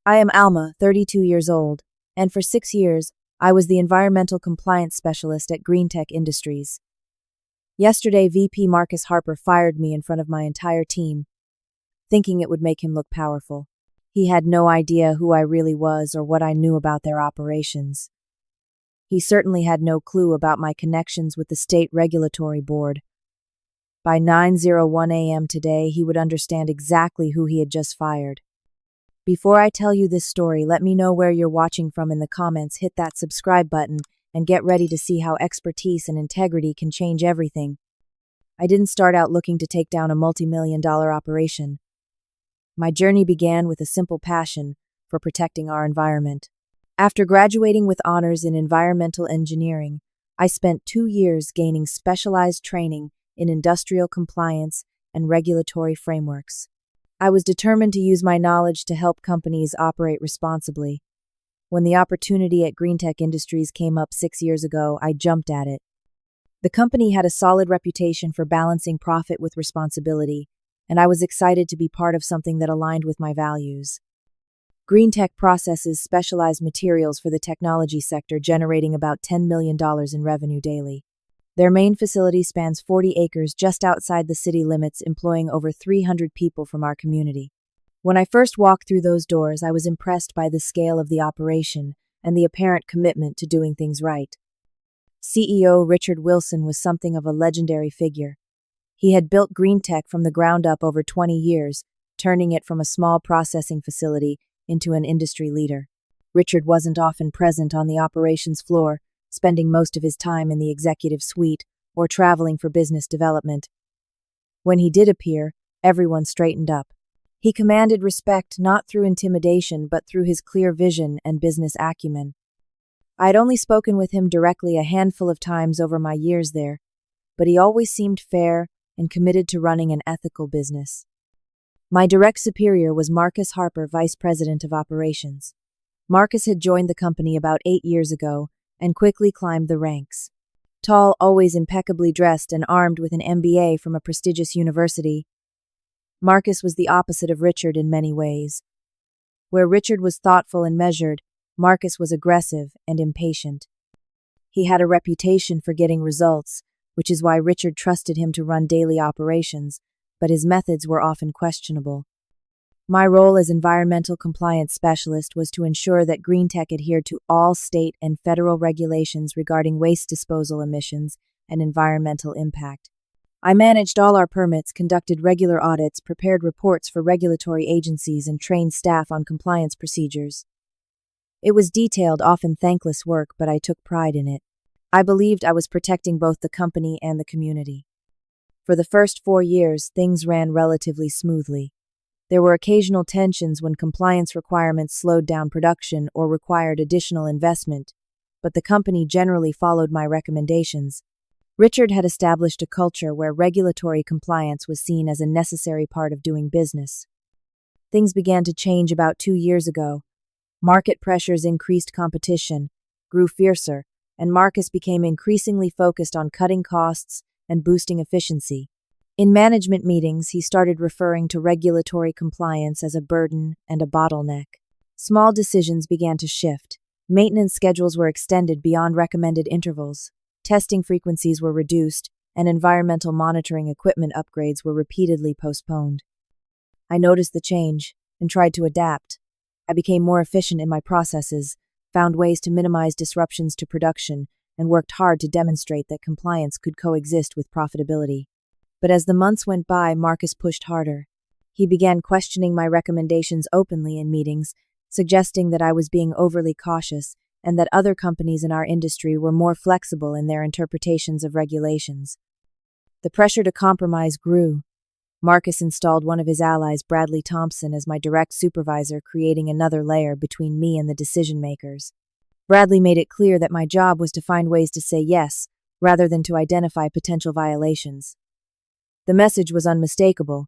I am Alma, 32 years old, and for 6 years, I was the environmental compliance specialist at GreenTech Industries. Yesterday, VP Marcus Harper fired me in front of my entire team, thinking it would make him look powerful. He had no idea who I really was or what I knew about their operations. He certainly had no clue about my connections with the state regulatory board. By 9:01 a.m. today, he would understand exactly who he had just fired. Before I tell you this story, let me know where you're watching from in the comments, hit that subscribe button, and get ready to see how expertise and integrity can change everything. I didn't start out looking to take down a multi-million-dollar operation. My journey began with a simple passion for protecting our environment. After graduating with honors in environmental engineering, I spent 2 years gaining specialized training in industrial compliance and regulatory frameworks. I was determined to use my knowledge to help companies operate responsibly. When the opportunity at GreenTech Industries came up 6 years ago, I jumped at it. The company had a solid reputation for balancing profit with responsibility, and I was excited to be part of something that aligned with my values. GreenTech processes specialized materials for the technology sector, generating about $10 million in revenue daily. Their main facility spans 40 acres just outside the city limits, employing over 300 people from our community. When I first walked through those doors, I was impressed by the scale of the operation and the apparent commitment to doing things right. CEO Richard Wilson was something of a legendary figure. He had built GreenTech from the ground up over 20 years, turning it from a small processing facility into an industry leader. Richard wasn't often present on the operations floor, spending most of his time in the executive suite or traveling for business development. When he did appear, everyone straightened up. He commanded respect not through intimidation but through his clear vision and business acumen. I had only spoken with him directly a handful of times over my years there, but he always seemed fair and committed to running an ethical business. My direct superior was Marcus Harper, Vice President of Operations. Marcus had joined the company about 8 years ago and quickly climbed the ranks. Tall, always impeccably dressed, and armed with an MBA from a prestigious university, Marcus was the opposite of Richard in many ways. Where Richard was thoughtful and measured, Marcus was aggressive and impatient. He had a reputation for getting results, which is why Richard trusted him to run daily operations, but his methods were often questionable. My role as environmental compliance specialist was to ensure that GreenTech adhered to all state and federal regulations regarding waste disposal emissions and environmental impact. I managed all our permits, conducted regular audits, prepared reports for regulatory agencies, and trained staff on compliance procedures. It was detailed, often thankless work, but I took pride in it. I believed I was protecting both the company and the community. For the first 4 years, things ran relatively smoothly. There were occasional tensions when compliance requirements slowed down production or required additional investment, but the company generally followed my recommendations. Richard had established a culture where regulatory compliance was seen as a necessary part of doing business. Things began to change about 2 years ago. Market pressures increased, competition grew fiercer, and Marcus became increasingly focused on cutting costs and boosting efficiency. In management meetings, he started referring to regulatory compliance as a burden and a bottleneck. Small decisions began to shift. Maintenance schedules were extended beyond recommended intervals. Testing frequencies were reduced, and environmental monitoring equipment upgrades were repeatedly postponed. I noticed the change and tried to adapt. I became more efficient in my processes, found ways to minimize disruptions to production, and worked hard to demonstrate that compliance could coexist with profitability. But as the months went by, Marcus pushed harder. He began questioning my recommendations openly in meetings, suggesting that I was being overly cautious and that other companies in our industry were more flexible in their interpretations of regulations. The pressure to compromise grew. Marcus installed one of his allies, Bradley Thompson, as my direct supervisor, creating another layer between me and the decision-makers. Bradley made it clear that my job was to find ways to say yes, rather than to identify potential violations. The message was unmistakable.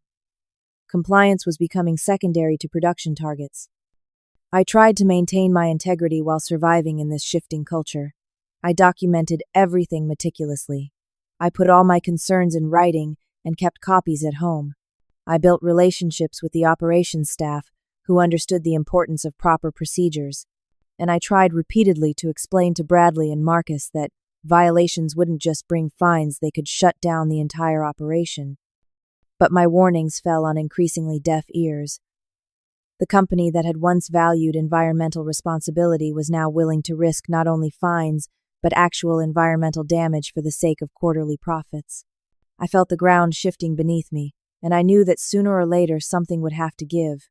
Compliance was becoming secondary to production targets. I tried to maintain my integrity while surviving in this shifting culture. I documented everything meticulously. I put all my concerns in writing and kept copies at home. I built relationships with the operations staff, who understood the importance of proper procedures, and I tried repeatedly to explain to Bradley and Marcus that violations wouldn't just bring fines, they could shut down the entire operation. But my warnings fell on increasingly deaf ears. The company that had once valued environmental responsibility was now willing to risk not only fines, but actual environmental damage for the sake of quarterly profits. I felt the ground shifting beneath me, and I knew that sooner or later something would have to give.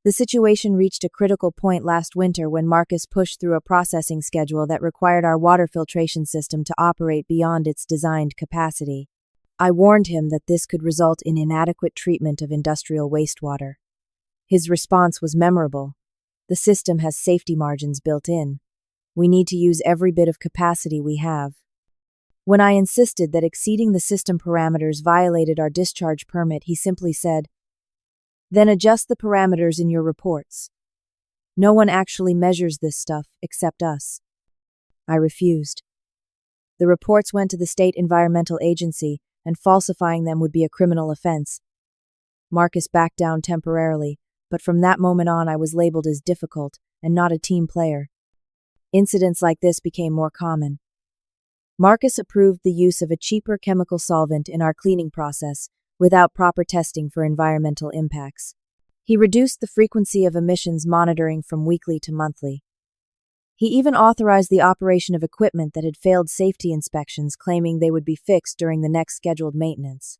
The situation reached a critical point last winter when Marcus pushed through a processing schedule that required our water filtration system to operate beyond its designed capacity. I warned him that this could result in inadequate treatment of industrial wastewater. His response was memorable. The system has safety margins built in. We need to use every bit of capacity we have. When I insisted that exceeding the system parameters violated our discharge permit, he simply said, "Then adjust the parameters in your reports. No one actually measures this stuff except us." I refused. The reports went to the state environmental agency, and falsifying them would be a criminal offense. Marcus backed down temporarily, but from that moment on I was labeled as difficult and not a team player. Incidents like this became more common. Marcus approved the use of a cheaper chemical solvent in our cleaning process without proper testing for environmental impacts. He reduced the frequency of emissions monitoring from weekly to monthly. He even authorized the operation of equipment that had failed safety inspections, claiming they would be fixed during the next scheduled maintenance.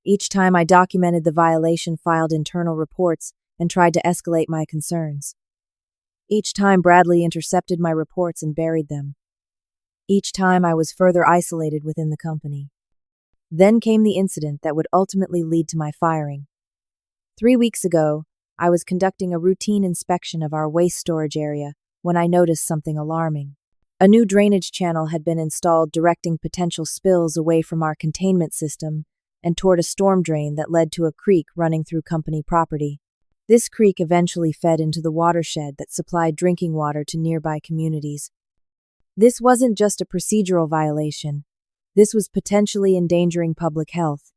Each time I documented the violation, filed internal reports, and tried to escalate my concerns. Each time Bradley intercepted my reports and buried them. Each time I was further isolated within the company. Then came the incident that would ultimately lead to my firing. 3 weeks ago, I was conducting a routine inspection of our waste storage area when I noticed something alarming. A new drainage channel had been installed, directing potential spills away from our containment system and toward a storm drain that led to a creek running through company property. This creek eventually fed into the watershed that supplied drinking water to nearby communities. This wasn't just a procedural violation. This was potentially endangering public health.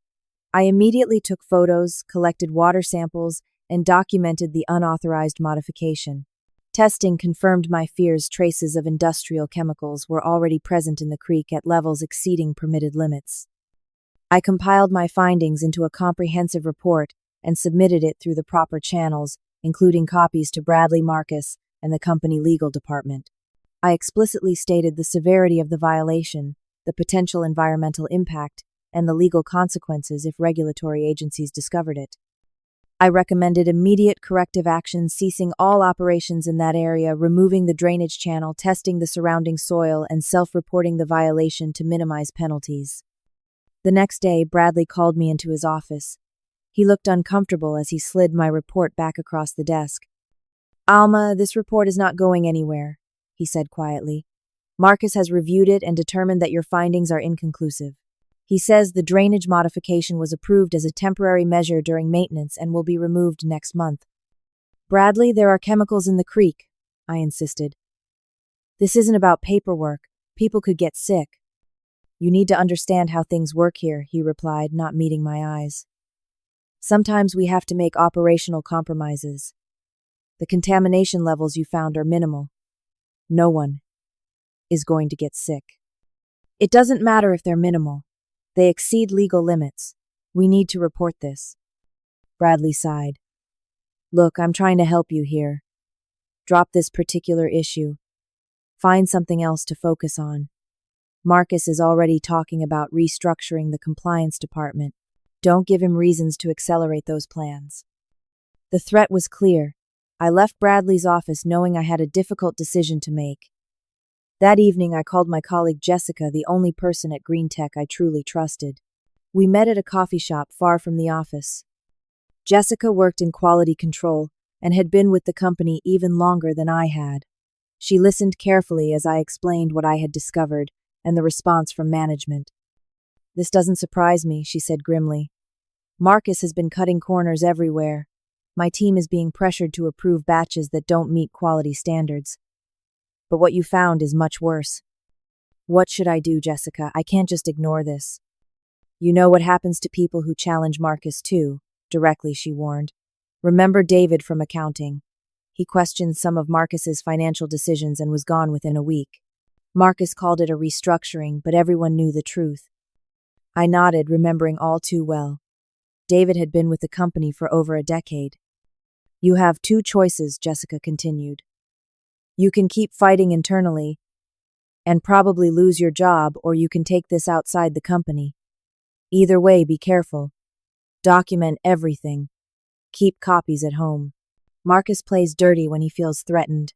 I immediately took photos, collected water samples, and documented the unauthorized modification. Testing confirmed my fears. Traces of industrial chemicals were already present in the creek at levels exceeding permitted limits. I compiled my findings into a comprehensive report and submitted it through the proper channels, including copies to Bradley, Marcus, and the company legal department. I explicitly stated the severity of the violation, the potential environmental impact, and the legal consequences if regulatory agencies discovered it. I recommended immediate corrective action, ceasing all operations in that area, removing the drainage channel, testing the surrounding soil, and self-reporting the violation to minimize penalties. The next day, Bradley called me into his office. He looked uncomfortable as he slid my report back across the desk. "Alma, this report is not going anywhere," he said quietly. "Marcus has reviewed it and determined that your findings are inconclusive. He says the drainage modification was approved as a temporary measure during maintenance and will be removed next month." "Bradley, there are chemicals in the creek," I insisted. "This isn't about paperwork. People could get sick." "You need to understand how things work here," he replied, not meeting my eyes. "Sometimes we have to make operational compromises. The contamination levels you found are minimal. No one is going to get sick. It doesn't matter if they're minimal. They exceed legal limits. We need to report this." Bradley sighed. "Look, I'm trying to help you here. Drop this particular issue. Find something else to focus on. Marcus is already talking about restructuring the compliance department. Don't give him reasons to accelerate those plans." The threat was clear. I left Bradley's office knowing I had a difficult decision to make. That evening, I called my colleague Jessica, the only person at GreenTech I truly trusted. We met at a coffee shop far from the office. Jessica worked in quality control and had been with the company even longer than I had. She listened carefully as I explained what I had discovered and the response from management. "This doesn't surprise me," she said grimly. "Marcus has been cutting corners everywhere. My team is being pressured to approve batches that don't meet quality standards. But what you found is much worse." "What should I do, Jessica? I can't just ignore this." "You know what happens to people who challenge Marcus too," directly she warned. Remember David from accounting. He questioned some of Marcus's financial decisions and was gone within a week. Marcus called it a restructuring, but everyone knew the truth. I nodded, remembering all too well. David had been with the company for over a decade. You have two choices, Jessica continued. You can keep fighting internally and probably lose your job, or you can take this outside the company. Either way, be careful. Document everything. Keep copies at home. Marcus plays dirty when he feels threatened.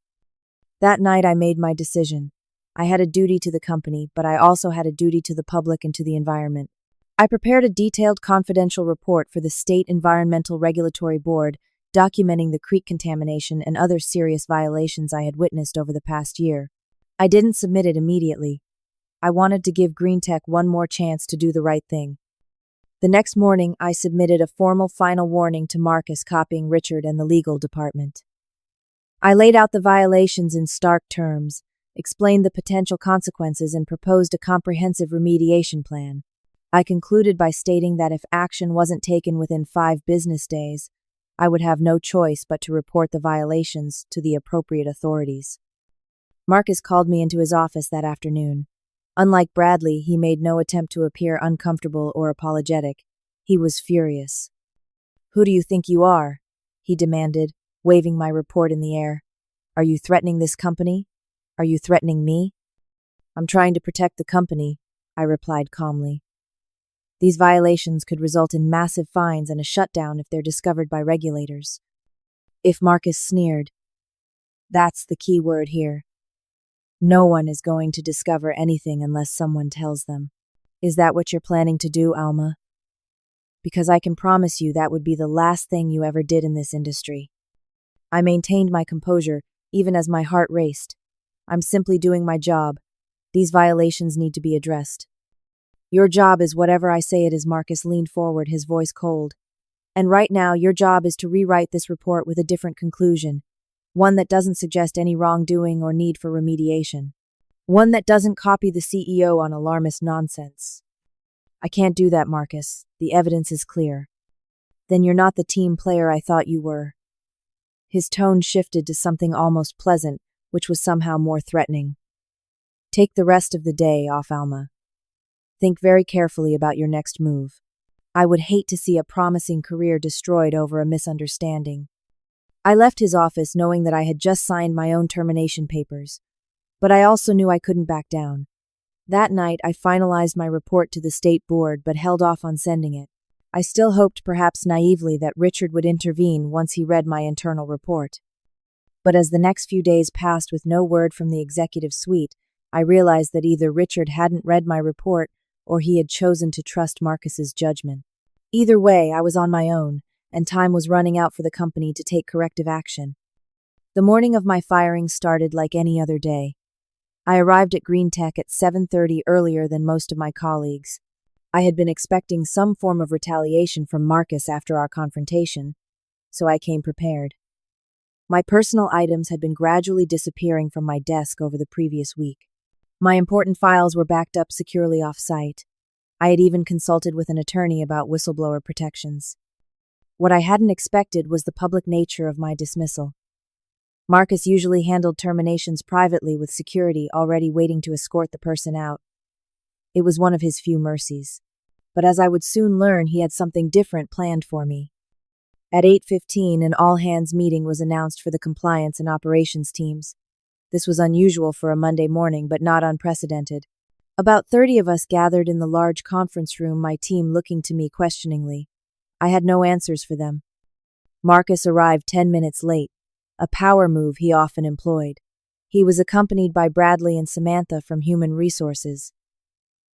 That night I made my decision. I had a duty to the company, but I also had a duty to the public and to the environment. I prepared a detailed confidential report for the State Environmental Regulatory Board documenting the creek contamination and other serious violations I had witnessed over the past year. I didn't submit it immediately. I wanted to give GreenTech one more chance to do the right thing. The next morning, I submitted a formal final warning to Marcus, copying Richard and the legal department. I laid out the violations in stark terms, explained the potential consequences, and proposed a comprehensive remediation plan. I concluded by stating that if action wasn't taken within 5 business days, I would have no choice but to report the violations to the appropriate authorities. Marcus called me into his office that afternoon. Unlike Bradley, he made no attempt to appear uncomfortable or apologetic. He was furious. "Who do you think you are?" he demanded, waving my report in the air. "Are you threatening this company? Are you threatening me?" "I'm trying to protect the company," I replied calmly. These violations could result in massive fines and a shutdown if they're discovered by regulators. If Marcus sneered. That's the key word here. No one is going to discover anything unless someone tells them. Is that what you're planning to do, Alma? Because I can promise you that would be the last thing you ever did in this industry. I maintained my composure, even as my heart raced. I'm simply doing my job. These violations need to be addressed. Your job is whatever I say it is. Marcus leaned forward, his voice cold. And right now, your job is to rewrite this report with a different conclusion. One that doesn't suggest any wrongdoing or need for remediation. One that doesn't copy the CEO on alarmist nonsense. I can't do that, Marcus. The evidence is clear. Then you're not the team player I thought you were. His tone shifted to something almost pleasant, which was somehow more threatening. Take the rest of the day off, Alma. Think very carefully about your next move. I would hate to see a promising career destroyed over a misunderstanding. I left his office knowing that I had just signed my own termination papers, but I also knew I couldn't back down. That night, I finalized my report to the state board but held off on sending it. I still hoped, perhaps naively, that Richard would intervene once he read my internal report. But as the next few days passed with no word from the executive suite, I realized that either Richard hadn't read my report or he had chosen to trust Marcus's judgment. Either way, I was on my own, and time was running out for the company to take corrective action. The morning of my firing started like any other day. I arrived at GreenTech at 7:30 earlier than most of my colleagues. I had been expecting some form of retaliation from Marcus after our confrontation, so I came prepared. My personal items had been gradually disappearing from my desk over the previous week. My important files were backed up securely off-site. I had even consulted with an attorney about whistleblower protections. What I hadn't expected was the public nature of my dismissal. Marcus usually handled terminations privately with security already waiting to escort the person out. It was one of his few mercies. But as I would soon learn, he had something different planned for me. At 8:15, an all-hands meeting was announced for the compliance and operations teams. This was unusual for a Monday morning, but not unprecedented. About 30 of us gathered in the large conference room, my team looking to me questioningly. I had no answers for them. Marcus arrived 10 minutes late, a power move he often employed. He was accompanied by Bradley and Samantha from Human Resources.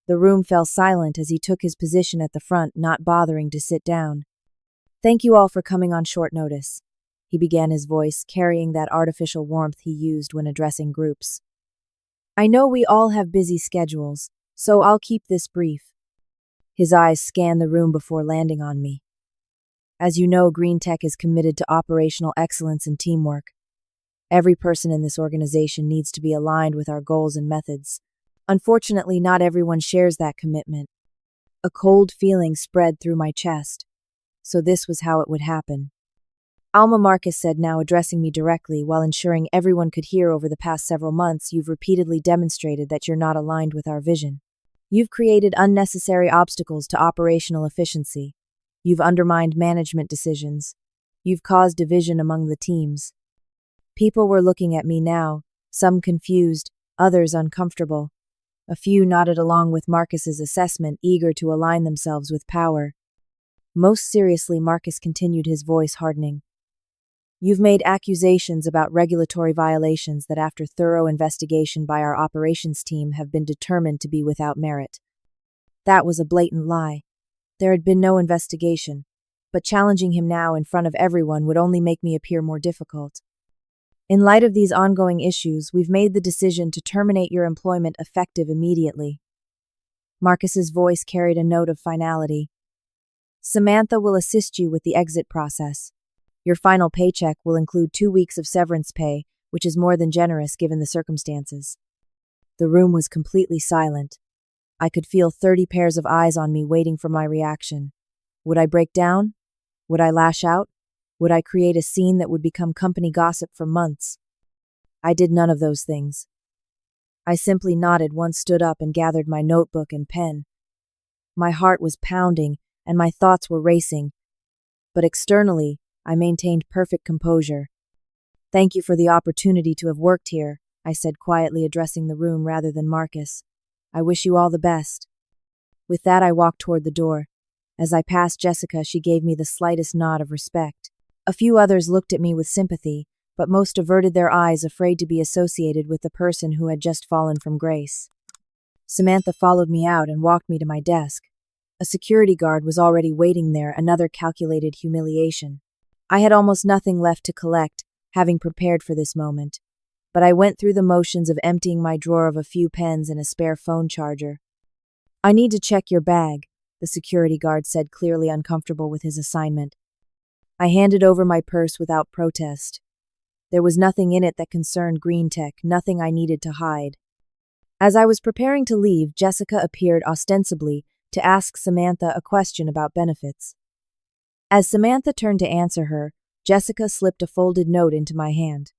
The room fell silent as he took his position at the front, not bothering to sit down. "Thank you all for coming on short notice," he began, his voice carrying that artificial warmth he used when addressing groups. "I know we all have busy schedules, so I'll keep this brief." His eyes scanned the room before landing on me. As you know, GreenTech is committed to operational excellence and teamwork. Every person in this organization needs to be aligned with our goals and methods. Unfortunately, not everyone shares that commitment. A cold feeling spread through my chest. So this was how it would happen. Alma Marcus said, now addressing me directly while ensuring everyone could hear. Over the past several months, you've repeatedly demonstrated that you're not aligned with our vision. You've created unnecessary obstacles to operational efficiency. You've undermined management decisions. You've caused division among the teams. People were looking at me now, some confused, others uncomfortable. A few nodded along with Marcus's assessment, eager to align themselves with power. Most seriously, Marcus continued, his voice hardening. You've made accusations about regulatory violations that, after thorough investigation by our operations team, have been determined to be without merit. That was a blatant lie. There had been no investigation, but challenging him now in front of everyone would only make me appear more difficult. In light of these ongoing issues, we've made the decision to terminate your employment effective immediately. Marcus's voice carried a note of finality. Samantha will assist you with the exit process. Your final paycheck will include 2 weeks of severance pay, which is more than generous given the circumstances. The room was completely silent. I could feel 30 pairs of eyes on me waiting for my reaction. Would I break down? Would I lash out? Would I create a scene that would become company gossip for months? I did none of those things. I simply nodded, once stood up and gathered my notebook and pen. My heart was pounding and my thoughts were racing, but externally, I maintained perfect composure. Thank you for the opportunity to have worked here, I said quietly, addressing the room rather than Marcus. I wish you all the best. With that, I walked toward the door. As I passed Jessica, she gave me the slightest nod of respect. A few others looked at me with sympathy, but most averted their eyes, afraid to be associated with the person who had just fallen from grace. Samantha followed me out and walked me to my desk. A security guard was already waiting there, another calculated humiliation. I had almost nothing left to collect, having prepared for this moment, but I went through the motions of emptying my drawer of a few pens and a spare phone charger. I need to check your bag, the security guard said, clearly uncomfortable with his assignment. I handed over my purse without protest. There was nothing in it that concerned green tech, nothing I needed to hide. As I was preparing to leave, Jessica appeared ostensibly to ask Samantha a question about benefits. As Samantha turned to answer her, Jessica slipped a folded note into my hand.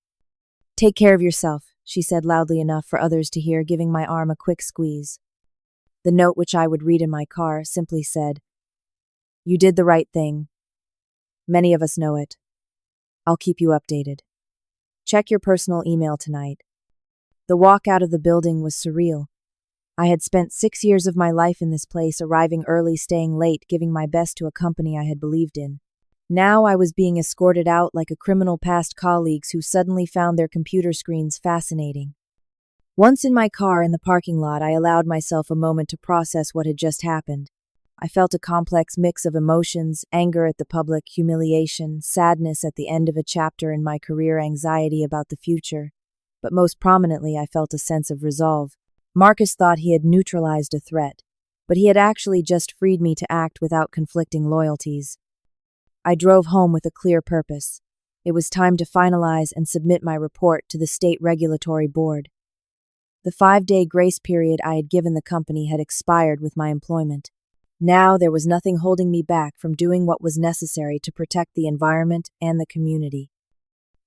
Take care of yourself, she said loudly enough for others to hear, giving my arm a quick squeeze. The note, which I would read in my car, simply said, You did the right thing. Many of us know it. I'll keep you updated. Check your personal email tonight. The walk out of the building was surreal. I had spent 6 years of my life in this place, arriving early, staying late, giving my best to a company I had believed in. Now I was being escorted out like a criminal past colleagues who suddenly found their computer screens fascinating. Once in my car in the parking lot, I allowed myself a moment to process what had just happened. I felt a complex mix of emotions: anger at the public, humiliation, sadness at the end of a chapter in my career, anxiety about the future. But most prominently, I felt a sense of resolve. Marcus thought he had neutralized a threat, but he had actually just freed me to act without conflicting loyalties. I drove home with a clear purpose. It was time to finalize and submit my report to the State Regulatory Board. The 5-day grace period I had given the company had expired with my employment. Now there was nothing holding me back from doing what was necessary to protect the environment and the community.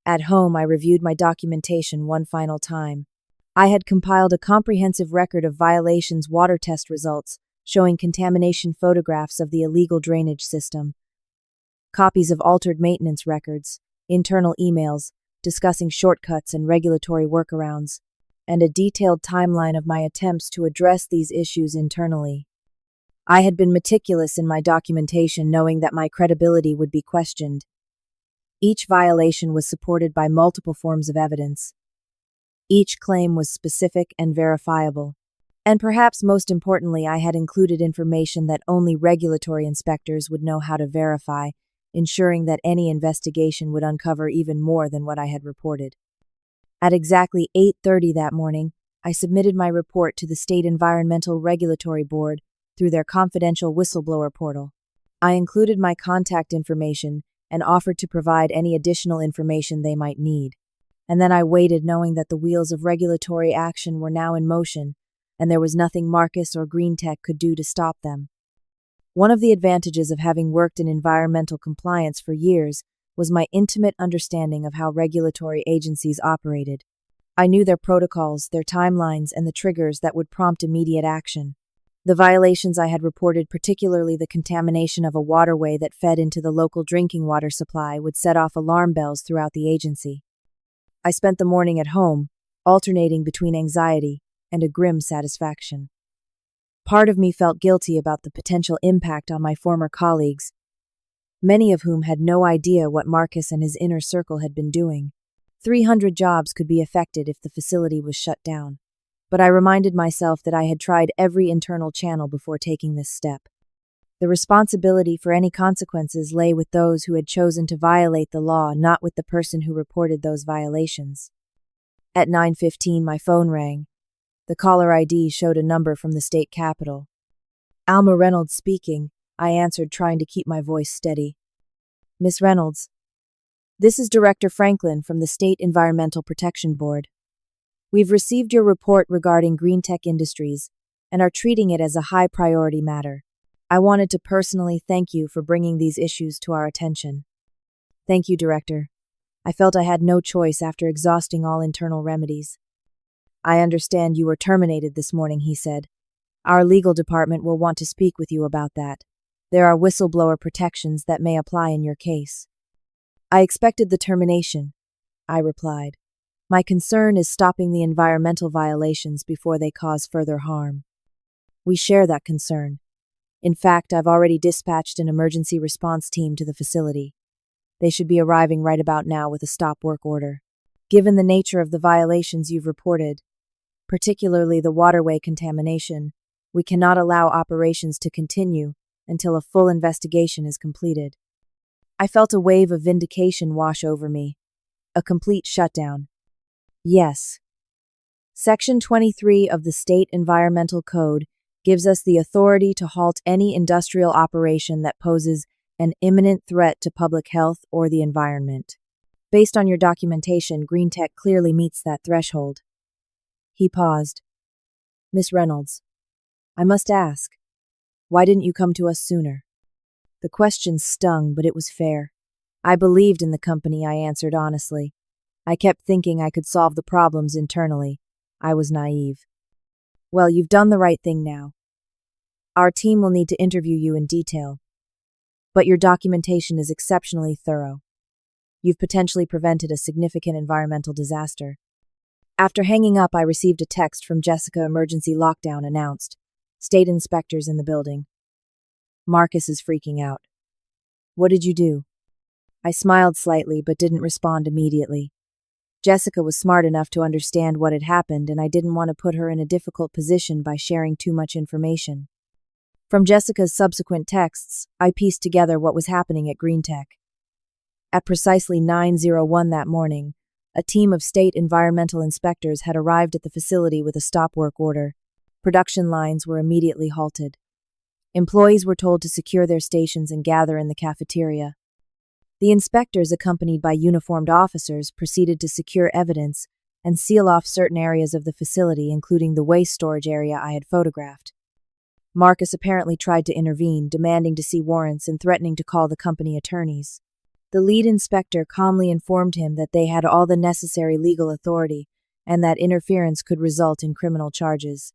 At home, I reviewed my documentation one final time. I had compiled a comprehensive record of violations, water test results, showing contamination, photographs of the illegal drainage system, copies of altered maintenance records, internal emails discussing shortcuts and regulatory workarounds, and a detailed timeline of my attempts to address these issues internally. I had been meticulous in my documentation, knowing that my credibility would be questioned. Each violation was supported by multiple forms of evidence. Each claim was specific and verifiable. And perhaps most importantly, I had included information that only regulatory inspectors would know how to verify, ensuring that any investigation would uncover even more than what I had reported. At exactly 8:30 that morning, I submitted my report to the State Environmental Regulatory Board through their confidential whistleblower portal. I included my contact information and offered to provide any additional information they might need. And then I waited, knowing that the wheels of regulatory action were now in motion, and there was nothing Marcus or Green Tech could do to stop them. One of the advantages of having worked in environmental compliance for years was my intimate understanding of how regulatory agencies operated. I knew their protocols, their timelines, and the triggers that would prompt immediate action. The violations I had reported, particularly the contamination of a waterway that fed into the local drinking water supply, would set off alarm bells throughout the agency. I spent the morning at home, alternating between anxiety and a grim satisfaction. Part of me felt guilty about the potential impact on my former colleagues, many of whom had no idea what Marcus and his inner circle had been doing. 300 jobs could be affected if the facility was shut down. But I reminded myself that I had tried every internal channel before taking this step. The responsibility for any consequences lay with those who had chosen to violate the law, not with the person who reported those violations. At 9:15, my phone rang. The caller ID showed a number from the state capitol. Alma Reynolds speaking, I answered, trying to keep my voice steady. Miss Reynolds, this is Director Franklin from the State Environmental Protection Board. We've received your report regarding green tech industries and are treating it as a high priority matter. I wanted to personally thank you for bringing these issues to our attention. Thank you, Director. I felt I had no choice after exhausting all internal remedies. I understand you were terminated this morning, he said. Our legal department will want to speak with you about that. There are whistleblower protections that may apply in your case. I expected the termination, I replied. My concern is stopping the environmental violations before they cause further harm. We share that concern. In fact, I've already dispatched an emergency response team to the facility. They should be arriving right about now with a stop work order. Given the nature of the violations you've reported, particularly the waterway contamination, we cannot allow operations to continue until a full investigation is completed. I felt a wave of vindication wash over me. A complete shutdown. Yes. Section 23 of the State Environmental Code gives us the authority to halt any industrial operation that poses an imminent threat to public health or the environment. Based on your documentation, green tech clearly meets that threshold. He paused. Miss Reynolds, I must ask, why didn't you come to us sooner? The question stung, but it was fair. I believed in the company, I answered honestly. I kept thinking I could solve the problems internally. I was naive. Well, you've done the right thing now. Our team will need to interview you in detail. But your documentation is exceptionally thorough. You've potentially prevented a significant environmental disaster. After hanging up, I received a text from Jessica. Emergency lockdown announced. State inspectors in the building. Marcus is freaking out. What did you do? I smiled slightly but didn't respond immediately. Jessica was smart enough to understand what had happened, and I didn't want to put her in a difficult position by sharing too much information. From Jessica's subsequent texts, I pieced together what was happening at GreenTech. At precisely 9:01 that morning, a team of state environmental inspectors had arrived at the facility with a stop work order. Production lines were immediately halted. Employees were told to secure their stations and gather in the cafeteria. The inspectors, accompanied by uniformed officers, proceeded to secure evidence and seal off certain areas of the facility, including the waste storage area I had photographed. Marcus apparently tried to intervene, demanding to see warrants and threatening to call the company attorneys. The lead inspector calmly informed him that they had all the necessary legal authority and that interference could result in criminal charges.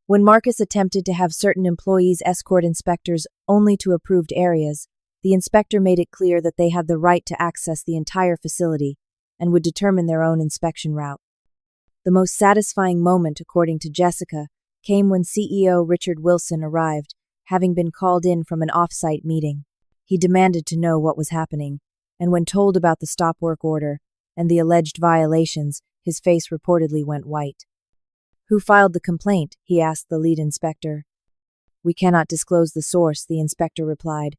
When Marcus attempted to have certain employees escort inspectors only to approved areas, the inspector made it clear that they had the right to access the entire facility and would determine their own inspection route. The most satisfying moment, according to Jessica, came when CEO Richard Wilson arrived, having been called in from an off-site meeting. He demanded to know what was happening, and when told about the stop work order and the alleged violations, his face reportedly went white. Who filed the complaint? He asked the lead inspector. We cannot disclose the source, the inspector replied.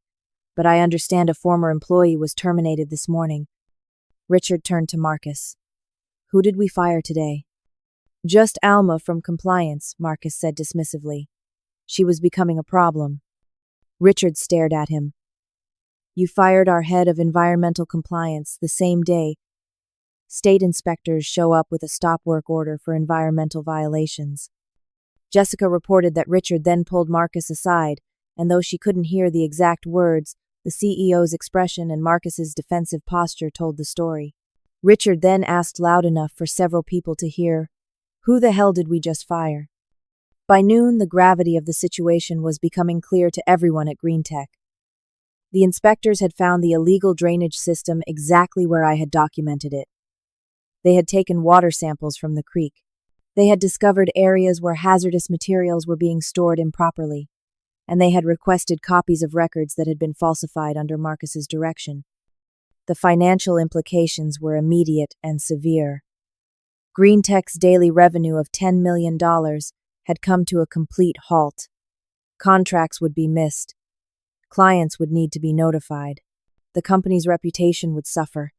But I understand a former employee was terminated this morning. Richard turned to Marcus. Who did we fire today? Just Alma from compliance, Marcus said dismissively. She was becoming a problem. Richard stared at him. You fired our head of environmental compliance the same day. State inspectors show up with a stop work order for environmental violations. Jessica reported that Richard then pulled Marcus aside, and though she couldn't hear the exact words, The CEO's expression and Marcus's defensive posture told the story. Richard then asked loud enough for several people to hear, "Who the hell did we just fire?" By noon, the gravity of the situation was becoming clear to everyone at GreenTech. The inspectors had found the illegal drainage system exactly where I had documented it. They had taken water samples from the creek. They had discovered areas where hazardous materials were being stored improperly, and they had requested copies of records that had been falsified under Marcus's direction. The financial implications were immediate and severe. GreenTech's daily revenue of $10 million had come to a complete halt. Contracts would be missed. Clients would need to be notified. The company's reputation would suffer.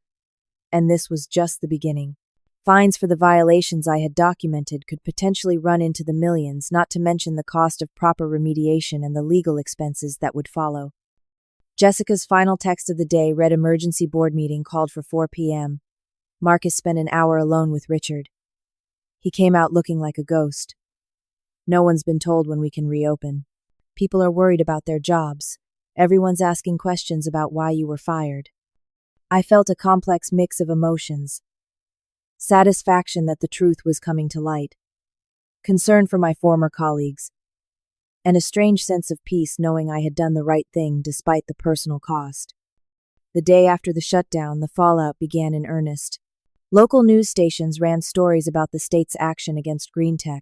And this was just the beginning. Fines for the violations I had documented could potentially run into the millions, not to mention the cost of proper remediation and the legal expenses that would follow. Jessica's final text of the day read emergency board meeting called for 4 p.m. Marcus spent an hour alone with Richard. He came out looking like a ghost. No one's been told when we can reopen. People are worried about their jobs. Everyone's asking questions about why you were fired. I felt a complex mix of emotions. Satisfaction that the truth was coming to light. Concern for my former colleagues. And a strange sense of peace knowing I had done the right thing despite the personal cost. The day after the shutdown, the fallout began in earnest. Local news stations ran stories about the state's action against GreenTech,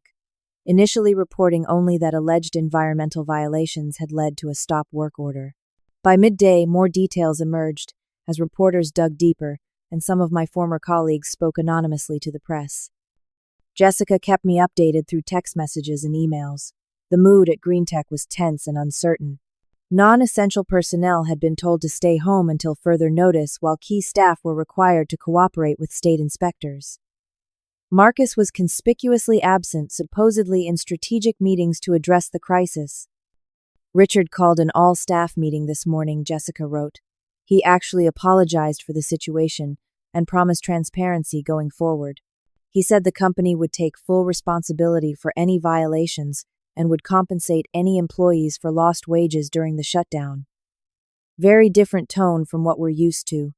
initially reporting only that alleged environmental violations had led to a stop work order. By midday, more details emerged as reporters dug deeper, and some of my former colleagues spoke anonymously to the press. Jessica kept me updated through text messages and emails. The mood at GreenTech was tense and uncertain. Non-essential personnel had been told to stay home until further notice, while key staff were required to cooperate with state inspectors. Marcus was conspicuously absent, supposedly in strategic meetings to address the crisis. Richard called an all-staff meeting this morning, Jessica wrote. He actually apologized for the situation and promised transparency going forward. He said the company would take full responsibility for any violations and would compensate any employees for lost wages during the shutdown. Very different tone from what we're used to.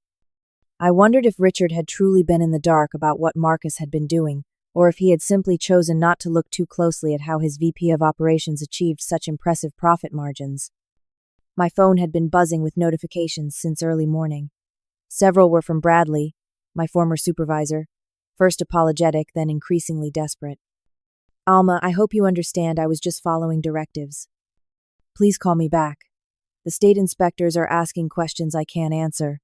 I wondered if Richard had truly been in the dark about what Marcus had been doing, or if he had simply chosen not to look too closely at how his VP of operations achieved such impressive profit margins. My phone had been buzzing with notifications since early morning. Several were from Bradley, my former supervisor, first apologetic, then increasingly desperate. "Alma, I hope you understand I was just following directives. Please call me back. The state inspectors are asking questions I can't answer.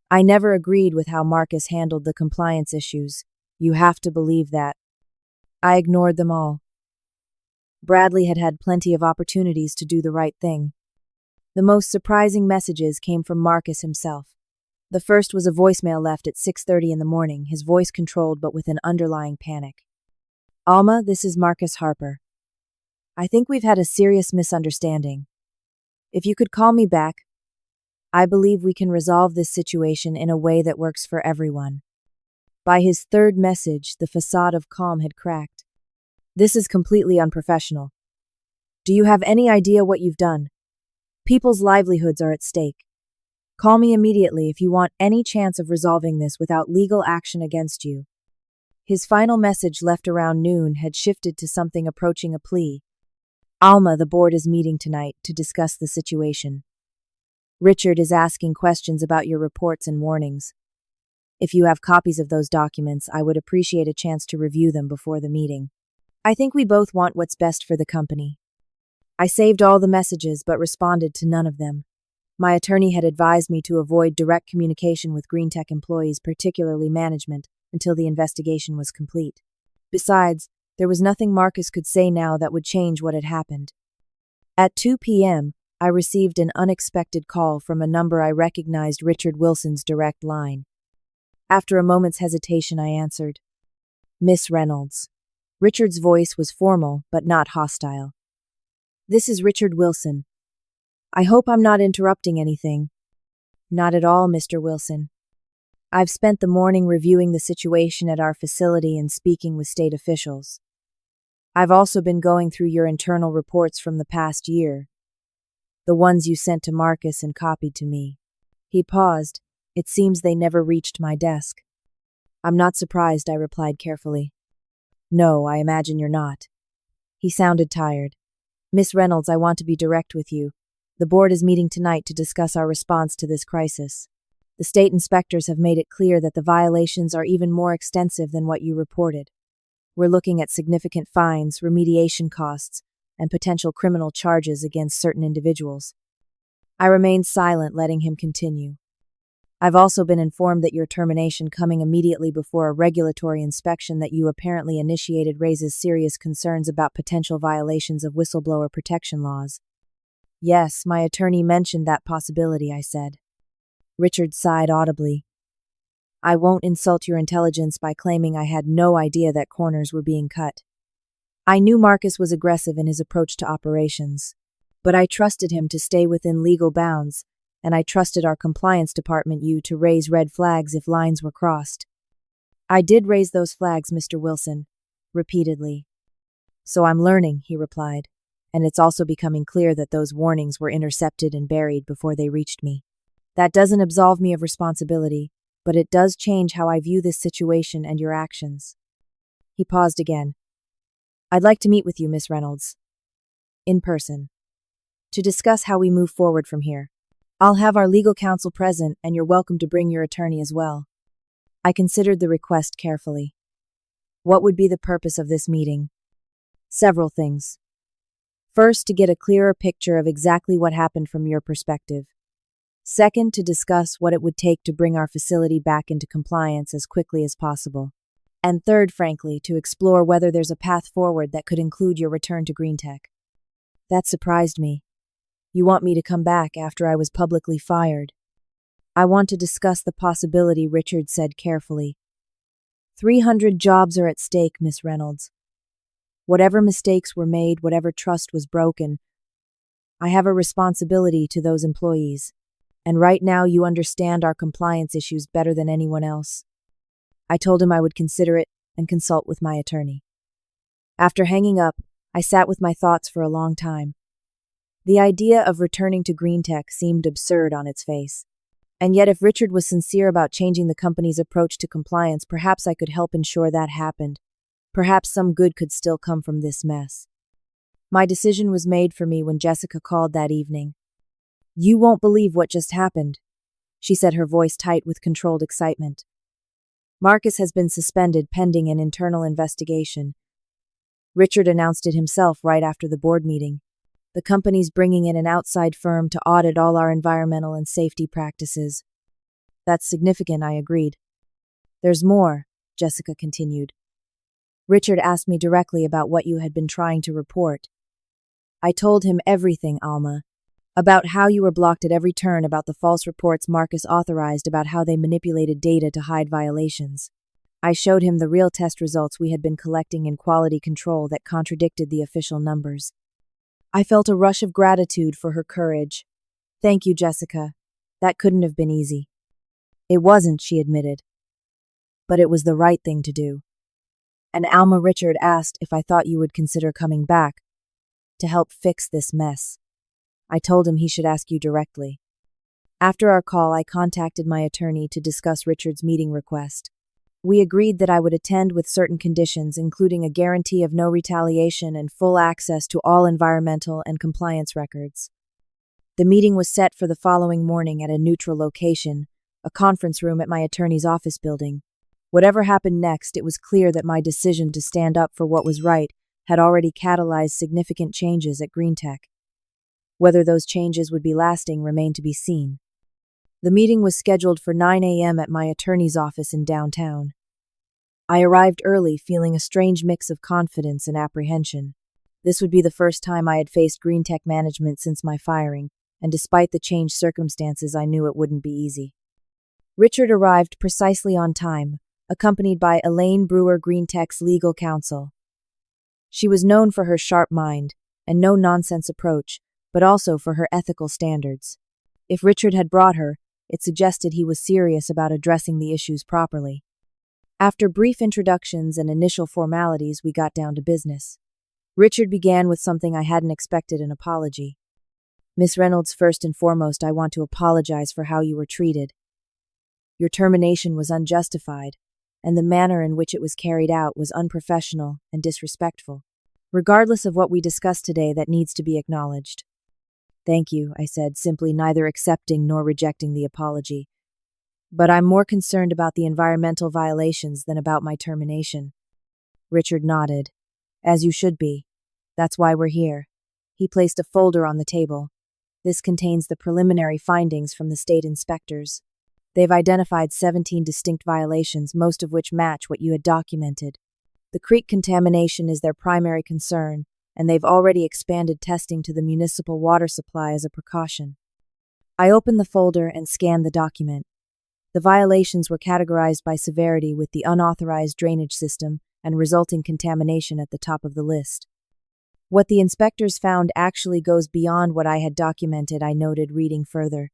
I never agreed with how Marcus handled the compliance issues. You have to believe that." I ignored them all. Bradley had had plenty of opportunities to do the right thing. The most surprising messages came from Marcus himself. The first was a voicemail left at 6:30 in the morning, his voice controlled but with an underlying panic. "Alma, this is Marcus Harper. I think we've had a serious misunderstanding. If you could call me back, I believe we can resolve this situation in a way that works for everyone." By his third message, the facade of calm had cracked. "This is completely unprofessional. Do you have any idea what you've done? People's livelihoods are at stake. Call me immediately if you want any chance of resolving this without legal action against you." His final message, left around noon, had shifted to something approaching a plea. "Alma, the board is meeting tonight to discuss the situation. Richard is asking questions about your reports and warnings. If you have copies of those documents, I would appreciate a chance to review them before the meeting. I think we both want what's best for the company." I saved all the messages but responded to none of them. My attorney had advised me to avoid direct communication with GreenTech employees, particularly management, until the investigation was complete. Besides, there was nothing Marcus could say now that would change what had happened. At 2 p.m., I received an unexpected call from a number I recognized, Richard Wilson's direct line. After a moment's hesitation, I answered. "Miss Reynolds." Richard's voice was formal, but not hostile. "This is Richard Wilson. I hope I'm not interrupting anything." "Not at all, Mr. Wilson. I've spent the morning reviewing the situation at our facility and speaking with state officials. I've also been going through your internal reports from the past year. The ones you sent to Marcus and copied to me. He paused. It seems they never reached my desk. I'm not surprised, I replied carefully. No, I imagine you're not. He sounded tired. Miss Reynolds, I want to be direct with you. The board is meeting tonight to discuss our response to this crisis. The state inspectors have made it clear that the violations are even more extensive than what you reported. We're looking at significant fines, remediation costs, and potential criminal charges against certain individuals. I remained silent, letting him continue. I've also been informed that your termination coming immediately before a regulatory inspection that you apparently initiated raises serious concerns about potential violations of whistleblower protection laws. Yes, my attorney mentioned that possibility, I said. Richard sighed audibly. I won't insult your intelligence by claiming I had no idea that corners were being cut. I knew Marcus was aggressive in his approach to operations, but I trusted him to stay within legal bounds, and I trusted our compliance department to raise red flags if lines were crossed. I did raise those flags, Mr. Wilson, repeatedly. So I'm learning, he replied, and it's also becoming clear that those warnings were intercepted and buried before they reached me. That doesn't absolve me of responsibility, but it does change how I view this situation and your actions. He paused again. I'd like to meet with you, Miss Reynolds. In person. To discuss how we move forward from here. I'll have our legal counsel present, and you're welcome to bring your attorney as well. I considered the request carefully. What would be the purpose of this meeting? Several things. First, to get a clearer picture of exactly what happened from your perspective. Second, to discuss what it would take to bring our facility back into compliance as quickly as possible. And third, frankly, to explore whether there's a path forward that could include your return to GreenTech. That surprised me. You want me to come back after I was publicly fired? I want to discuss the possibility, Richard said carefully. 300 jobs are at stake, Miss Reynolds. Whatever mistakes were made, whatever trust was broken, I have a responsibility to those employees. And right now you understand our compliance issues better than anyone else. I told him I would consider it and consult with my attorney. After hanging up, I sat with my thoughts for a long time. The idea of returning to GreenTech seemed absurd on its face. And yet if Richard was sincere about changing the company's approach to compliance, perhaps I could help ensure that happened. Perhaps some good could still come from this mess. My decision was made for me when Jessica called that evening. You won't believe what just happened, she said, her voice tight with controlled excitement. Marcus has been suspended pending an internal investigation. Richard announced it himself right after the board meeting. The company's bringing in an outside firm to audit all our environmental and safety practices. That's significant, I agreed. There's more, Jessica continued. Richard asked me directly about what you had been trying to report. I told him everything, Alma. About how you were blocked at every turn, about the false reports Marcus authorized, about how they manipulated data to hide violations. I showed him the real test results we had been collecting in quality control that contradicted the official numbers. I felt a rush of gratitude for her courage. Thank you, Jessica. That couldn't have been easy. It wasn't, she admitted. But it was the right thing to do. And Alma, Richard asked if I thought you would consider coming back to help fix this mess. I told him he should ask you directly. After our call, I contacted my attorney to discuss Richard's meeting request. We agreed that I would attend with certain conditions, including a guarantee of no retaliation and full access to all environmental and compliance records. The meeting was set for the following morning at a neutral location, a conference room at my attorney's office building. Whatever happened next, it was clear that my decision to stand up for what was right had already catalyzed significant changes at GreenTech. Whether those changes would be lasting remained to be seen. The meeting was scheduled for 9 a.m. at my attorney's office in downtown. I arrived early, feeling a strange mix of confidence and apprehension. This would be the first time I had faced GreenTech management since my firing, and despite the changed circumstances, I knew it wouldn't be easy. Richard arrived precisely on time, accompanied by Elaine Brewer, GreenTech's legal counsel. She was known for her sharp mind and no-nonsense approach, but also for her ethical standards. If Richard had brought her, it suggested he was serious about addressing the issues properly. After brief introductions and initial formalities, we got down to business. Richard began with something I hadn't expected, an apology. Miss Reynolds, first and foremost, I want to apologize for how you were treated. Your termination was unjustified, and the manner in which it was carried out was unprofessional and disrespectful. Regardless of what we discussed today, that needs to be acknowledged. Thank you, I said, simply neither accepting nor rejecting the apology. But I'm more concerned about the environmental violations than about my termination. Richard nodded. As you should be. That's why we're here. He placed a folder on the table. This contains the preliminary findings from the state inspectors. They've identified 17 distinct violations, most of which match what you had documented. The creek contamination is their primary concern, and they've already expanded testing to the municipal water supply as a precaution. I opened the folder and scanned the document. The violations were categorized by severity, with the unauthorized drainage system and resulting contamination at the top of the list. What the inspectors found actually goes beyond what I had documented, I noted, reading further.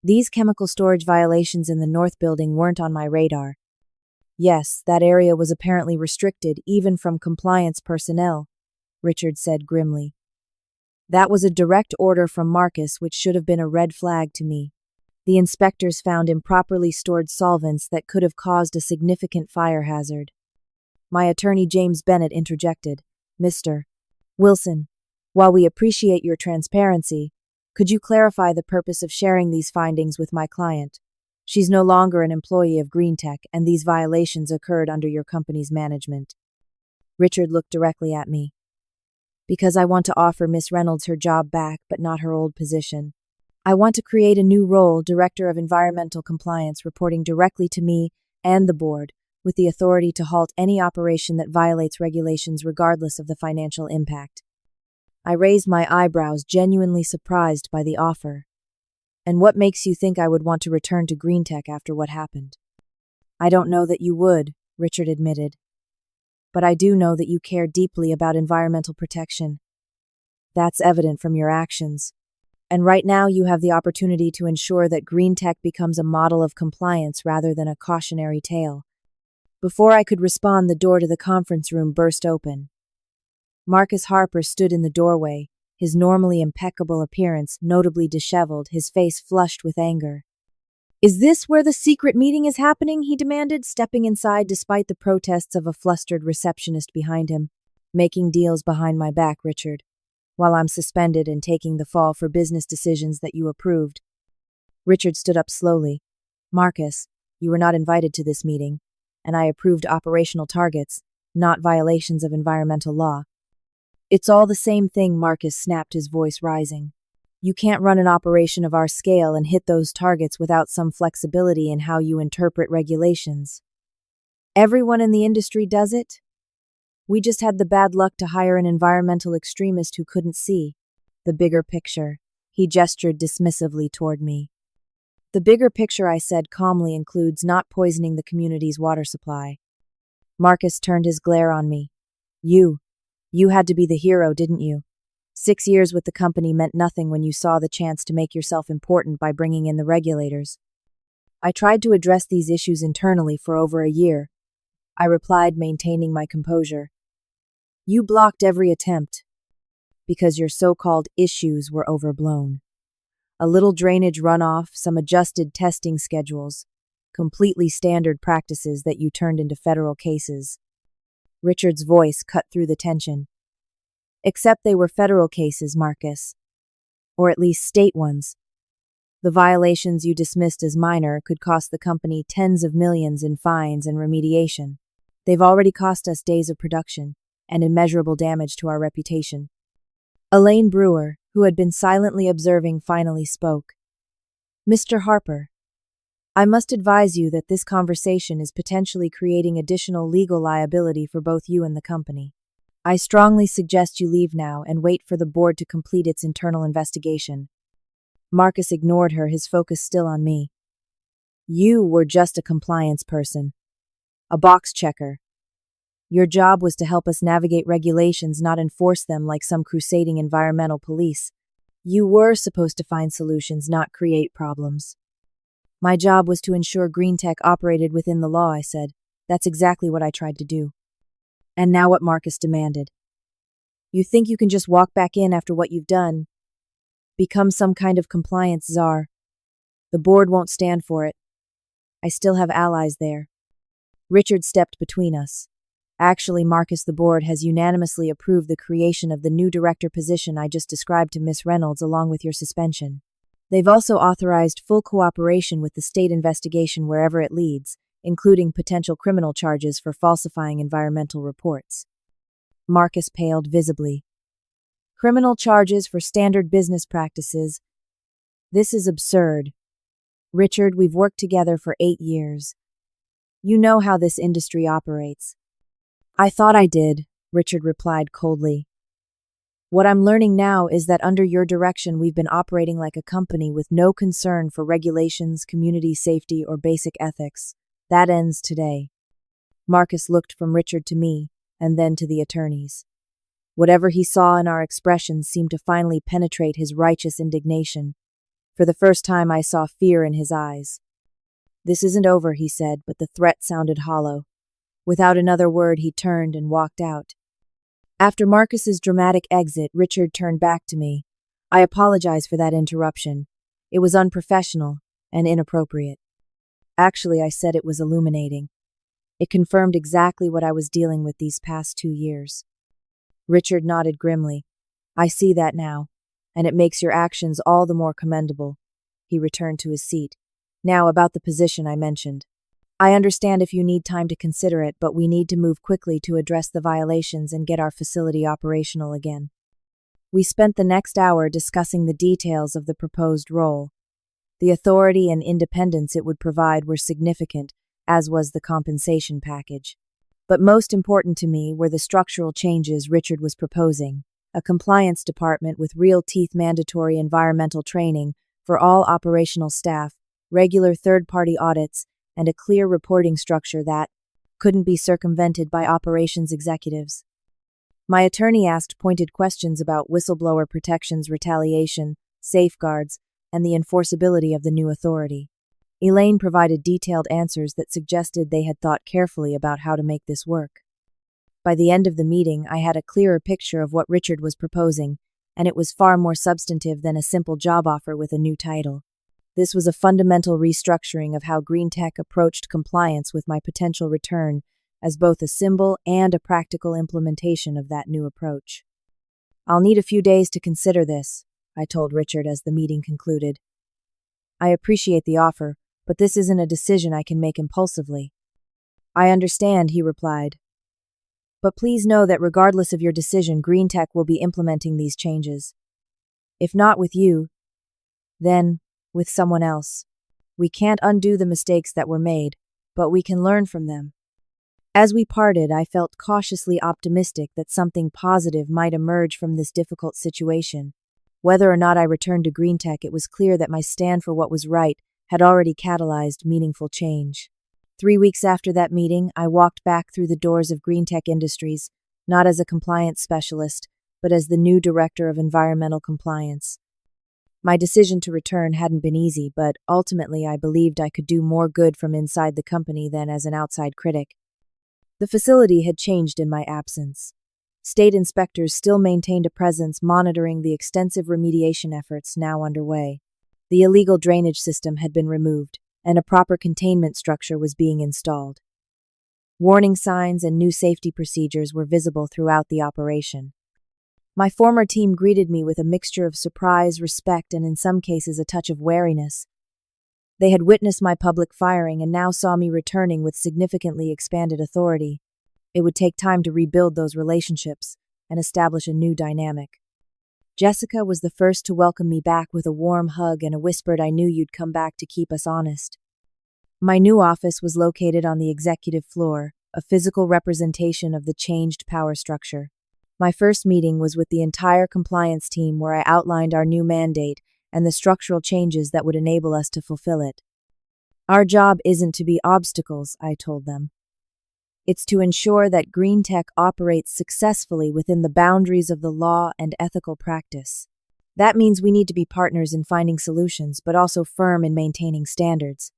These chemical storage violations in the North Building weren't on my radar. Yes, that area was apparently restricted, even from compliance personnel, Richard said grimly. That was a direct order from Marcus, which should have been a red flag to me. The inspectors found improperly stored solvents that could have caused a significant fire hazard. My attorney James Bennett interjected. Mr. Wilson, while we appreciate your transparency, could you clarify the purpose of sharing these findings with my client? She's no longer an employee of GreenTech, and these violations occurred under your company's management. Richard looked directly at me. Because I want to offer Miss Reynolds her job back, but not her old position. I want to create a new role, Director of Environmental Compliance, reporting directly to me and the board, with the authority to halt any operation that violates regulations regardless of the financial impact. I raised my eyebrows, genuinely surprised by the offer. And what makes you think I would want to return to GreenTech after what happened? I don't know that you would, Richard admitted. But I do know that you care deeply about environmental protection. That's evident from your actions. And right now you have the opportunity to ensure that GreenTech becomes a model of compliance rather than a cautionary tale. Before I could respond, the door to the conference room burst open. Marcus Harper stood in the doorway, his normally impeccable appearance notably disheveled, his face flushed with anger. Is this where the secret meeting is happening? He demanded, stepping inside despite the protests of a flustered receptionist behind him. Making deals behind my back, Richard, while I'm suspended and taking the fall for business decisions that you approved. Richard stood up slowly. Marcus, you were not invited to this meeting, and I approved operational targets, not violations of environmental law. It's all the same thing, Marcus snapped, his voice rising. You can't run an operation of our scale and hit those targets without some flexibility in how you interpret regulations. Everyone in the industry does it. We just had the bad luck to hire an environmental extremist who couldn't see the bigger picture. He gestured dismissively toward me. The bigger picture, I said calmly, includes not poisoning the community's water supply. Marcus turned his glare on me. You had to be the hero, didn't you? 6 years with the company meant nothing when you saw the chance to make yourself important by bringing in the regulators. I tried to address these issues internally for over a year. I replied, maintaining my composure. You blocked every attempt because your so-called issues were overblown. A little drainage runoff, some adjusted testing schedules, completely standard practices that you turned into federal cases. Richard's voice cut through the tension. Except they were federal cases, Marcus. Or at least state ones. The violations you dismissed as minor could cost the company tens of millions in fines and remediation. They've already cost us days of production and immeasurable damage to our reputation. Elaine Brewer, who had been silently observing, finally spoke. Mr. Harper, I must advise you that this conversation is potentially creating additional legal liability for both you and the company. I strongly suggest you leave now and wait for the board to complete its internal investigation. Marcus ignored her, his focus still on me. You were just a compliance person. A box checker. Your job was to help us navigate regulations, not enforce them like some crusading environmental police. You were supposed to find solutions, not create problems. My job was to ensure GreenTech operated within the law, I said. That's exactly what I tried to do. And now what Marcus demanded. You think you can just walk back in after what you've done? become some kind of compliance czar. The board won't stand for it. I still have allies there. Richard stepped between us. Actually, Marcus, the board has unanimously approved the creation of the new director position I just described to Miss Reynolds along with your suspension. They've also authorized full cooperation with the state investigation wherever it leads, including potential criminal charges for falsifying environmental reports. Marcus paled visibly. Criminal charges for standard business practices. This is absurd. Richard, we've worked together for 8 years. You know how this industry operates. I thought I did, Richard replied coldly. What I'm learning now is that under your direction we've been operating like a company with no concern for regulations, community safety, or basic ethics. That ends today. Marcus looked from Richard to me, and then to the attorneys. Whatever he saw in our expressions seemed to finally penetrate his righteous indignation. For the first time I saw fear in his eyes. This isn't over, he said, but the threat sounded hollow. Without another word, he turned and walked out. After Marcus's dramatic exit, Richard turned back to me. I apologize for that interruption. It was unprofessional and inappropriate. Actually, I said it was illuminating. It confirmed exactly what I was dealing with these past 2 years. Richard nodded grimly. I see that now, and it makes your actions all the more commendable. He returned to his seat. Now about the position I mentioned. I understand if you need time to consider it, but we need to move quickly to address the violations and get our facility operational again. We spent the next hour discussing the details of the proposed role. The authority and independence it would provide were significant, as was the compensation package. But most important to me were the structural changes Richard was proposing: a compliance department with real-teeth mandatory environmental training for all operational staff, regular third-party audits, and a clear reporting structure that couldn't be circumvented by operations executives. My attorney asked pointed questions about whistleblower protections, retaliation, safeguards, and the enforceability of the new authority. Elaine provided detailed answers that suggested they had thought carefully about how to make this work. By the end of the meeting, I had a clearer picture of what Richard was proposing, and it was far more substantive than a simple job offer with a new title. This was a fundamental restructuring of how Green Tech approached compliance with my potential return as both a symbol and a practical implementation of that new approach. I'll need a few days to consider this, I told Richard as the meeting concluded. I appreciate the offer, but this isn't a decision I can make impulsively. I understand, he replied. But please know that regardless of your decision, Green Tech will be implementing these changes. If not with you, then with someone else. We can't undo the mistakes that were made, but we can learn from them. As we parted, I felt cautiously optimistic that something positive might emerge from this difficult situation. Whether or not I returned to Green Tech, it was clear that my stand for what was right had already catalyzed meaningful change. 3 weeks after that meeting, I walked back through the doors of Green Tech Industries, not as a compliance specialist, but as the new director of environmental compliance. My decision to return hadn't been easy, but ultimately I believed I could do more good from inside the company than as an outside critic. The facility had changed in my absence. State inspectors still maintained a presence monitoring the extensive remediation efforts now underway. The illegal drainage system had been removed, and a proper containment structure was being installed. Warning signs and new safety procedures were visible throughout the operation. My former team greeted me with a mixture of surprise, respect, and in some cases a touch of wariness. They had witnessed my public firing and now saw me returning with significantly expanded authority. It would take time to rebuild those relationships and establish a new dynamic. Jessica was the first to welcome me back with a warm hug and a whispered, "I knew you'd come back to keep us honest." My new office was located on the executive floor, a physical representation of the changed power structure. My first meeting was with the entire compliance team, where I outlined our new mandate and the structural changes that would enable us to fulfill it. Our job isn't to be obstacles, I told them. It's to ensure that Green Tech operates successfully within the boundaries of the law and ethical practice. That means we need to be partners in finding solutions, but also firm in maintaining standards.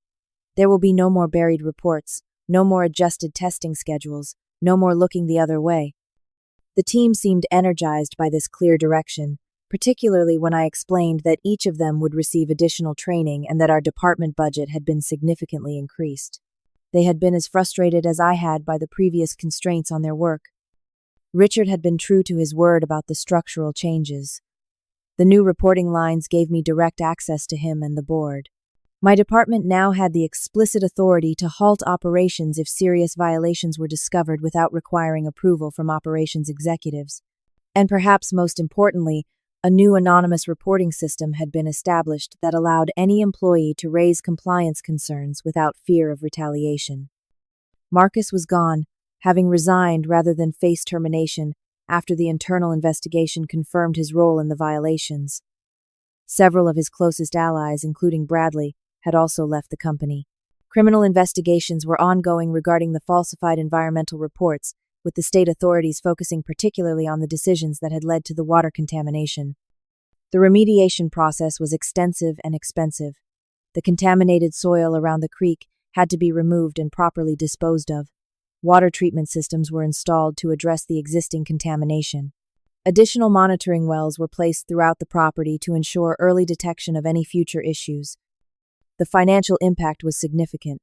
There will be no more buried reports, no more adjusted testing schedules, no more looking the other way. The team seemed energized by this clear direction, particularly when I explained that each of them would receive additional training and that our department budget had been significantly increased. They had been as frustrated as I had by the previous constraints on their work. Richard had been true to his word about the structural changes. The new reporting lines gave me direct access to him and the board. My department now had the explicit authority to halt operations if serious violations were discovered without requiring approval from operations executives. And perhaps most importantly, a new anonymous reporting system had been established that allowed any employee to raise compliance concerns without fear of retaliation. Marcus was gone, having resigned rather than face termination after the internal investigation confirmed his role in the violations. Several of his closest allies, including Bradley, had also left the company. Criminal investigations were ongoing regarding the falsified environmental reports, with the state authorities focusing particularly on the decisions that had led to the water contamination. The remediation process was extensive and expensive. The contaminated soil around the creek had to be removed and properly disposed of. Water treatment systems were installed to address the existing contamination. Additional monitoring wells were placed throughout the property to ensure early detection of any future issues. The financial impact was significant.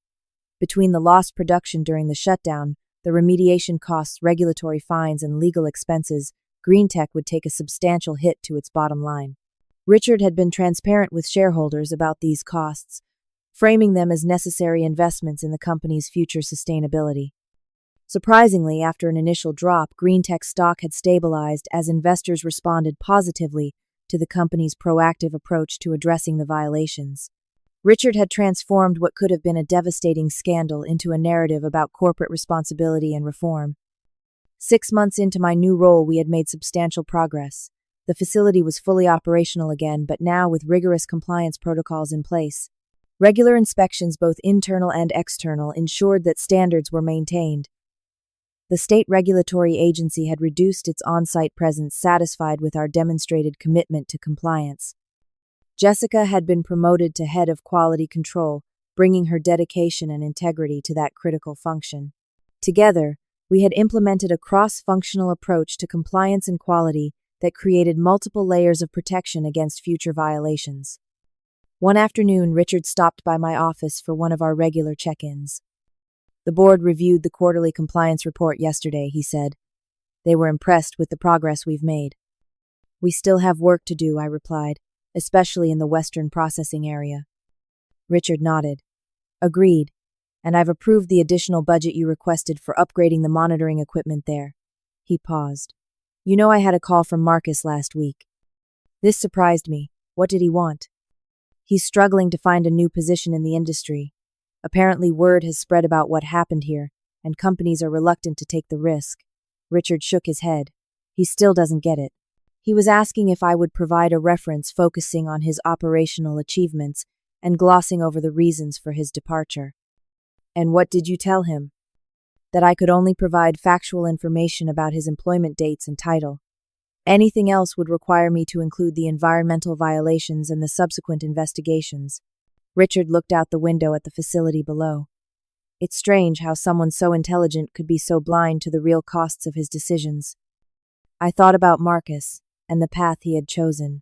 Between the lost production during the shutdown, the remediation costs, regulatory fines, and legal expenses, GreenTech would take a substantial hit to its bottom line. Richard had been transparent with shareholders about these costs, framing them as necessary investments in the company's future sustainability. Surprisingly, after an initial drop, GreenTech stock had stabilized as investors responded positively to the company's proactive approach to addressing the violations. Richard had transformed what could have been a devastating scandal into a narrative about corporate responsibility and reform. 6 months into my new role, we had made substantial progress. The facility was fully operational again, but now with rigorous compliance protocols in place. Regular inspections, both internal and external, ensured that standards were maintained. The state regulatory agency had reduced its on-site presence, satisfied with our demonstrated commitment to compliance. Jessica had been promoted to head of quality control, bringing her dedication and integrity to that critical function. Together, we had implemented a cross-functional approach to compliance and quality that created multiple layers of protection against future violations. One afternoon, Richard stopped by my office for one of our regular check-ins. The board reviewed the quarterly compliance report yesterday, he said. They were impressed with the progress we've made. We still have work to do, I replied, especially in the Western processing area. Richard nodded. Agreed, and I've approved the additional budget you requested for upgrading the monitoring equipment there. He paused. You know, I had a call from Marcus last week. This surprised me. What did he want? He's struggling to find a new position in the industry. Apparently word has spread about what happened here, and companies are reluctant to take the risk. Richard shook his head. He still doesn't get it. He was asking if I would provide a reference focusing on his operational achievements and glossing over the reasons for his departure. And what did you tell him? That I could only provide factual information about his employment dates and title. Anything else would require me to include the environmental violations and the subsequent investigations. Richard looked out the window at the facility below. It's strange how someone so intelligent could be so blind to the real costs of his decisions. I thought about Marcus and the path he had chosen.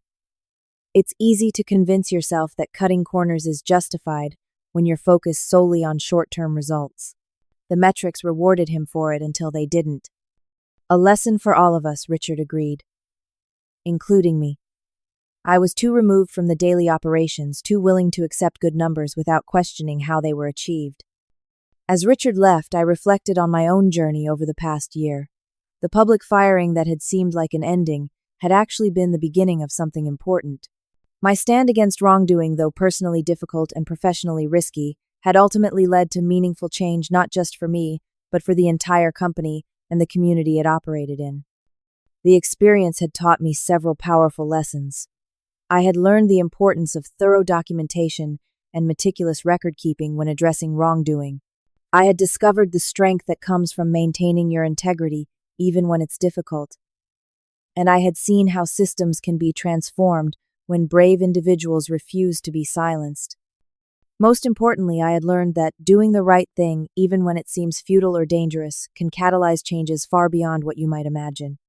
It's easy to convince yourself that cutting corners is justified when you're focused solely on short-term results. The metrics rewarded him for it until they didn't. A lesson for all of us, Richard agreed. Including me. I was too removed from the daily operations, too willing to accept good numbers without questioning how they were achieved. As Richard left, I reflected on my own journey over the past year. The public firing that had seemed like an ending had actually been the beginning of something important. My stand against wrongdoing, though personally difficult and professionally risky, had ultimately led to meaningful change not just for me, but for the entire company and the community it operated in. The experience had taught me several powerful lessons. I had learned the importance of thorough documentation and meticulous record-keeping when addressing wrongdoing. I had discovered the strength that comes from maintaining your integrity even when it's difficult. And I had seen how systems can be transformed when brave individuals refuse to be silenced. Most importantly, I had learned that doing the right thing, even when it seems futile or dangerous, can catalyze changes far beyond what you might imagine.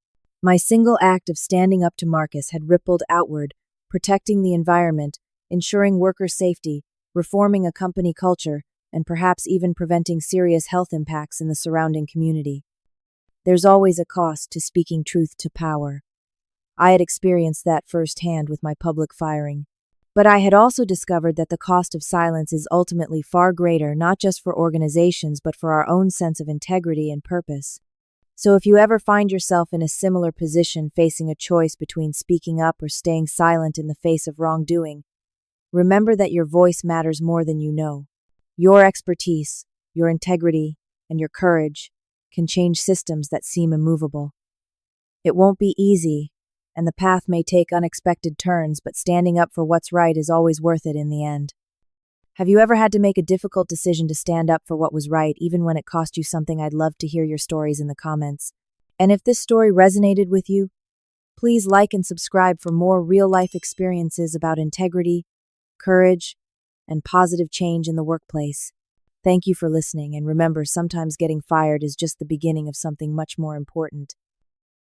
My single act of standing up to Marcus had rippled outward, protecting the environment, ensuring worker safety, reforming a company culture, and perhaps even preventing serious health impacts in the surrounding community. There's always a cost to speaking truth to power. I had experienced that firsthand with my public firing. But I had also discovered that the cost of silence is ultimately far greater, not just for organizations, but for our own sense of integrity and purpose. So if you ever find yourself in a similar position, facing a choice between speaking up or staying silent in the face of wrongdoing, remember that your voice matters more than you know. Your expertise, your integrity, and your courage can change systems that seem immovable. It won't be easy, and the path may take unexpected turns, but standing up for what's right is always worth it in the end. Have you ever had to make a difficult decision to stand up for what was right, even when it cost you something? I'd love to hear your stories in the comments. And if this story resonated with you, please like and subscribe for more real-life experiences about integrity, courage, and positive change in the workplace. Thank you for listening, and remember, sometimes getting fired is just the beginning of something much more important.